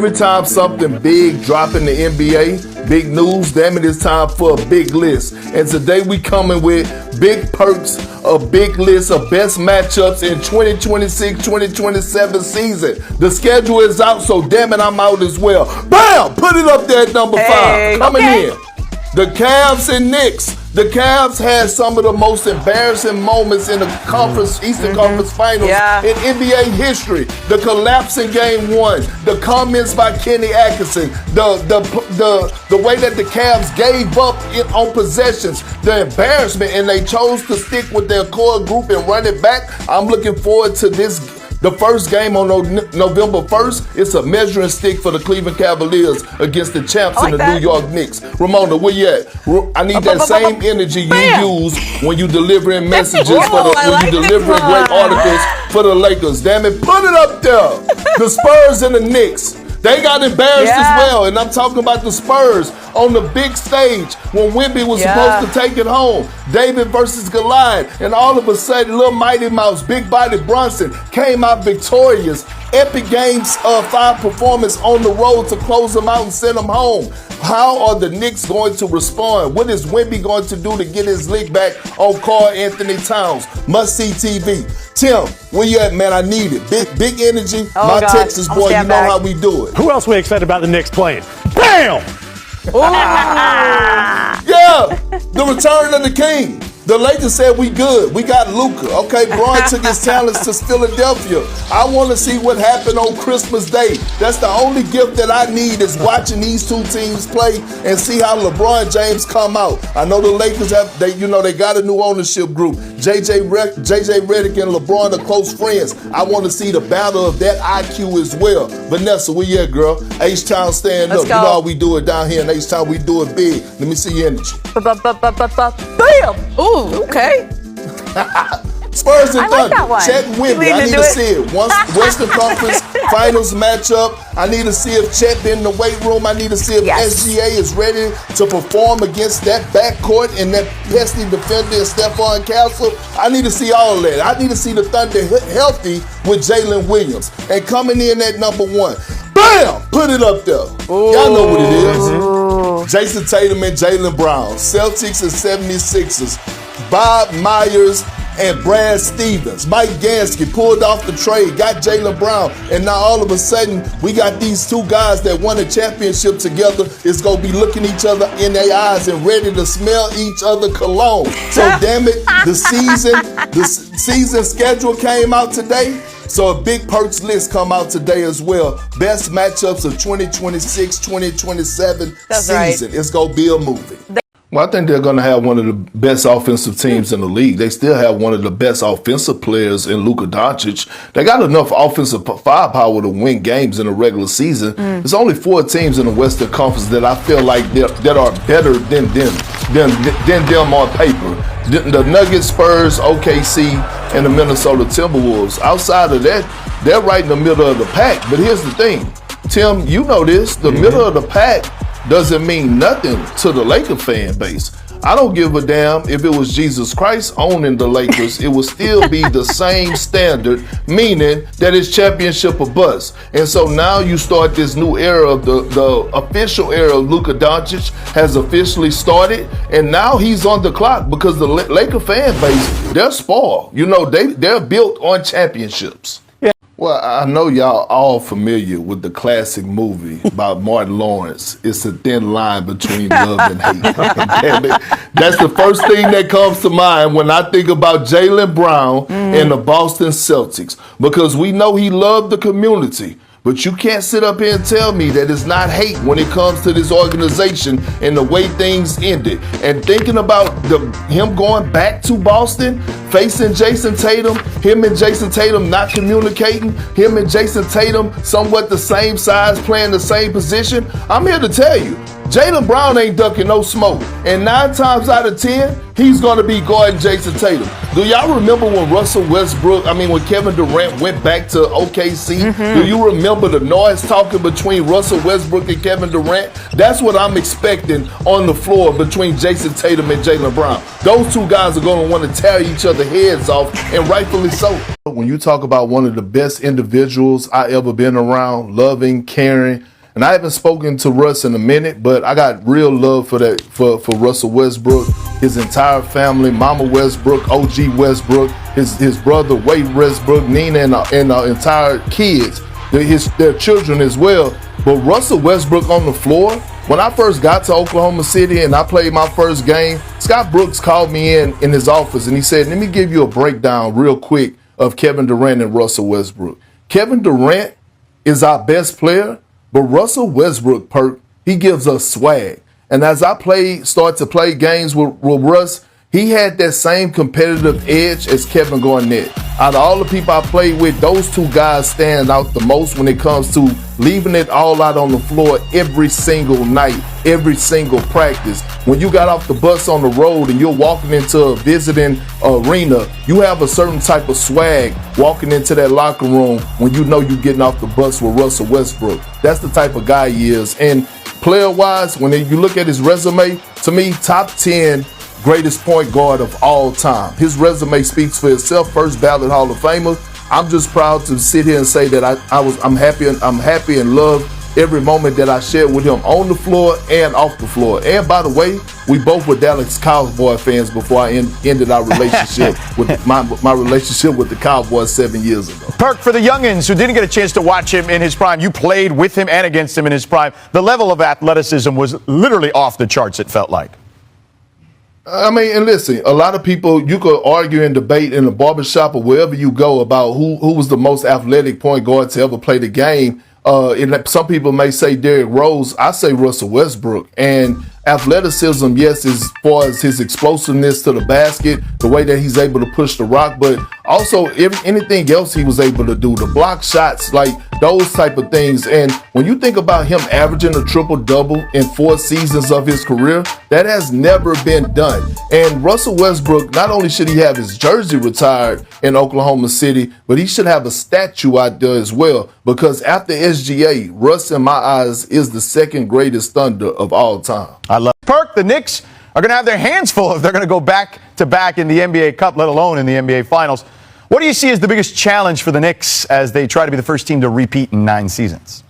Every time something big drop in the NBA, big news, damn it, it's time for a big list. And today we coming with big perks, a big list of best matchups in 2026-2027 season. The schedule is out, so damn it, I'm out as well. Bam! Put it up there at number 5. Coming in. The Cavs and Knicks. The Cavs had some of the most embarrassing moments in the Eastern Conference Finals in NBA history. The collapse in Game 1, the comments by Kenny Atkinson, the way that the Cavs gave up on possessions, the embarrassment, and they chose to stick with their core group and run it back. I'm looking forward to this. The first game on November 1st, it's a measuring stick for the Cleveland Cavaliers against the champs in the New York Knicks. Ramona, where you at? I need that same energy you use when you delivering messages when you delivering great articles for the Lakers. Damn it, put it up there. The Spurs and the Knicks. They got embarrassed as well, and I'm talking about the Spurs on the big stage when Wemby was supposed to take it home. David versus Goliath, and all of a sudden, little Mighty Mouse, big body Brunson came out victorious. Epic Games 5 performance on the road to close them out and send them home. How are the Knicks going to respond? What is Wemby going to do to get his lick back on Karl Anthony Towns? Must see TV. Tim, where you at, man? I need it. Big energy. Texas boy, you know how we do it. Who else we excited about the Knicks playing? Bam! Yeah, the return of the king. The Lakers said we good. We got Luka. Okay, Bron took his talents to Philadelphia. I want to see what happened on Christmas Day. That's the only gift that I need is watching these two teams play and see how LeBron James come out. I know the Lakers they got a new ownership group. JJ Redick and LeBron are close friends. I want to see the battle of that IQ as well. Vanessa, where you at, girl? H-Town, stand up. You know how we do it down here in H-Town. We do it big. Let me see your energy. Bam! Ooh, okay. Spurs and Thunder. Like Chet Wemby. I need to see it. Western Conference Finals matchup. I need to see if Chet been in the weight room. I need to see if SGA is ready to perform against that backcourt and that pesky defender Stephon Castle. I need to see all that. I need to see the Thunder healthy with Jalen Williams. And coming in at number 1. Bam! Put it up there. Ooh. Y'all know what it is. Jason Tatum and Jaylen Brown. Celtics and 76ers. Bob Myers and Brad Stevens. Mike Gansky pulled off the trade, got Jaylen Brown, and now all of a sudden we got these two guys that won a championship together. It's going to be looking each other in their eyes and ready to smell each other cologne. So damn it, the season schedule came out today. So a big perks list come out today as well. Best matchups of 2026-2027 season. Right. It's going to be a movie. Well, I think they're going to have one of the best offensive teams in the league. They still have one of the best offensive players in Luka Doncic. They got enough offensive firepower to win games in the regular season. There's only 4 teams in the Western Conference that I feel like that are better than them on paper. The Nuggets, Spurs, OKC, and the Minnesota Timberwolves. Outside of that, they're right in the middle of the pack. But here's the thing, Tim, you know this, the middle of the pack doesn't mean nothing to the Laker fan base. I don't give a damn if it was Jesus Christ owning the Lakers. It would still be the same standard, meaning that it's championship or bust. And so now you start this new era of the official era of Luka Doncic has officially started, and now he's on the clock because the Laker fan base, they're spoiled. You know, they're built on championships. Well, I know y'all all familiar with the classic movie about Martin Lawrence. It's a thin line between love and hate. Damn it. That's the first thing that comes to mind when I think about Jaylen Brown and the Boston Celtics, because we know he loved the community. But you can't sit up here and tell me that it's not hate when it comes to this organization and the way things ended. And thinking about him going back to Boston, facing Jason Tatum, him and Jason Tatum not communicating, him and Jason Tatum somewhat the same size, playing the same position, I'm here to tell you, Jaylen Brown ain't ducking no smoke. And 9 times out of 10, he's going to be guarding Jason Tatum. Do y'all remember when when Kevin Durant went back to OKC? Do you remember the noise talking between Russell Westbrook and Kevin Durant? That's what I'm expecting on the floor between Jason Tatum and Jaylen Brown. Those two guys are going to want to tear each other heads off, and rightfully so. When you talk about one of the best individuals I ever been around, loving, caring, and I haven't spoken to Russ in a minute, but I got real love for Russell Westbrook, his entire family, Mama Westbrook, OG Westbrook, his brother Wade Westbrook, Nina, and our entire kids, their children as well. But Russell Westbrook on the floor, when I first got to Oklahoma City and I played my first game, Scott Brooks called me in his office and he said, let me give you a breakdown real quick of Kevin Durant and Russell Westbrook. Kevin Durant is our best player, but Russell Westbrook, Perk, he gives us swag. And as I start to play games with Russ, he had that same competitive edge as Kevin Garnett. Out of all the people I played with, those two guys stand out the most when it comes to leaving it all out on the floor every single night, every single practice. When you got off the bus on the road and you're walking into a visiting arena, you have a certain type of swag walking into that locker room when you know you're getting off the bus with Russell Westbrook. That's the type of guy he is. And player-wise, when you look at his resume, to me, top 10 greatest point guard of all time. His resume speaks for itself. First ballot Hall of Famer. I'm just proud to sit here and say that I'm happy and love every moment that I shared with him on the floor and off the floor. And by the way, we both were Dallas Cowboy fans before I ended our relationship with my relationship with the Cowboys 7 years ago. Perk, for the youngins who didn't get a chance to watch him in his prime, you played with him and against him in his prime. The level of athleticism was literally off the charts, it felt like. I mean, and listen, a lot of people, you could argue and debate in the barbershop or wherever you go about who was the most athletic point guard to ever play the game. And some people may say Derrick Rose. I say Russell Westbrook. And athleticism, yes, as far as his explosiveness to the basket, the way that he's able to push the rock, but also anything else he was able to do, the block shots, like those type of things. And when you think about him averaging a triple-double in 4 seasons of his career, that has never been done. And Russell Westbrook, not only should he have his jersey retired in Oklahoma City, but he should have a statue out there as well, because after SGA, Russ, in my eyes, is the second greatest Thunder of all time. I love Perk. The Knicks are going to have their hands full if they're going to go back-to-back in the NBA Cup, let alone in the NBA Finals. What do you see as the biggest challenge for the Knicks as they try to be the first team to repeat in 9 seasons?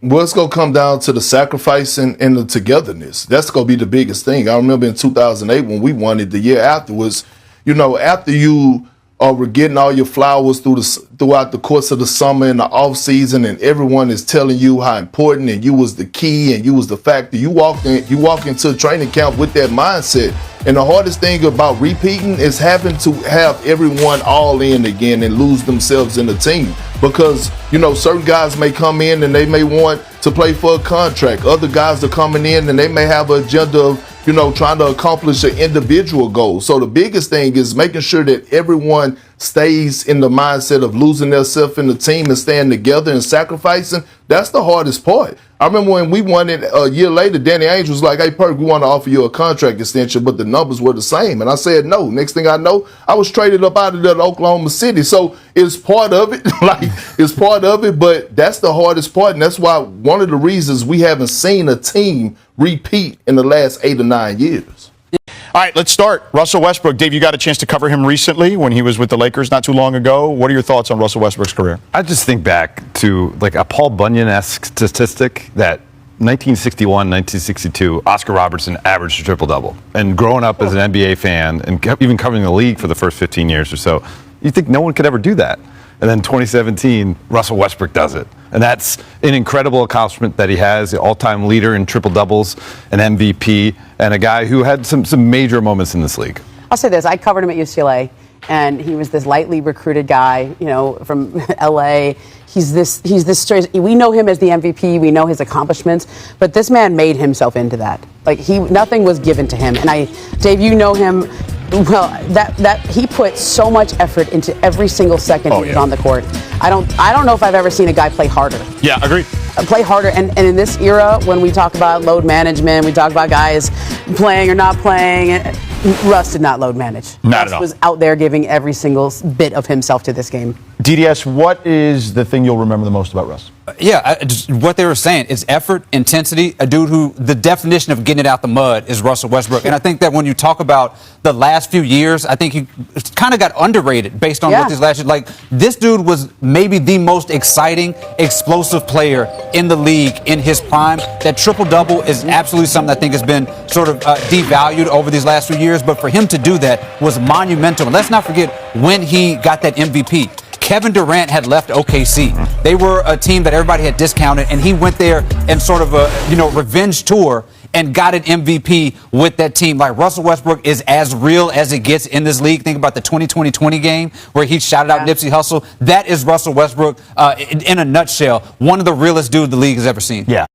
Well, it's going to come down to the sacrifice and the togetherness. That's going to be the biggest thing. I remember in 2008 when we won it the year afterwards, after you were getting all your flowers throughout the course of the summer and the off season, and everyone is telling you how important and you was the key and you was the factor. You walk into training camp with that mindset. And the hardest thing about repeating is having to have everyone all in again and lose themselves in the team. Because, certain guys may come in and they may want to play for a contract. Other guys are coming in and they may have an agenda of, trying to accomplish an individual goal. So the biggest thing is making sure that everyone stays in the mindset of losing themselves in the team and staying together and sacrificing. That's the hardest part. I remember when we won it a year later, Danny Ainge was like, hey, Perk, we want to offer you a contract extension, but the numbers were the same. And I said no. Next thing I know, I was traded up out of there to Oklahoma City. So it's part of it. It's part of it, but that's the hardest part. And that's why one of the reasons we haven't seen a team repeat in the last 8 or 9 years. All right, let's start. Russell Westbrook. Dave, you got a chance to cover him recently when he was with the Lakers not too long ago. What are your thoughts on Russell Westbrook's career? I just think back to like a Paul Bunyan-esque statistic that 1961, 1962, Oscar Robertson averaged a triple-double. And growing up as an NBA fan and even covering the league for the first 15 years or so, you think no one could ever do that. And then 2017, Russell Westbrook does it. And that's an incredible accomplishment that he has, the all-time leader in triple-doubles, an MVP, and a guy who had some major moments in this league. I'll say this. I covered him at UCLA, and he was this lightly recruited guy, from L.A. He's this. We know him as the MVP. We know his accomplishments, but this man made himself into that. Nothing was given to him. And Dave, you know him. Well, that he put so much effort into every single second he was on the court. I don't know if I've ever seen a guy play harder. Yeah, agreed. Play harder, and in this era, when we talk about load management, we talk about guys playing or not playing. Russ did not load manage. Not at all. Russ was out there giving every single bit of himself to this game. DDS, what is the thing you'll remember the most about Russ? Just what they were saying is effort, intensity. A dude who the definition of getting it out the mud is Russell Westbrook. And I think that when you talk about the last few years, I think he kind of got underrated based on what these last years. Like, this dude was maybe the most exciting, explosive player in the league in his prime. That triple-double is absolutely something I think has been sort of devalued over these last few years. But for him to do that was monumental. And let's not forget when he got that MVP. Kevin Durant had left OKC. They were a team that everybody had discounted, and he went there in sort of a revenge tour and got an MVP with that team. Like, Russell Westbrook is as real as it gets in this league. Think about the 2020 game where he shouted out Nipsey Hussle. That is Russell Westbrook in a nutshell. One of the realest dudes the league has ever seen. Yeah.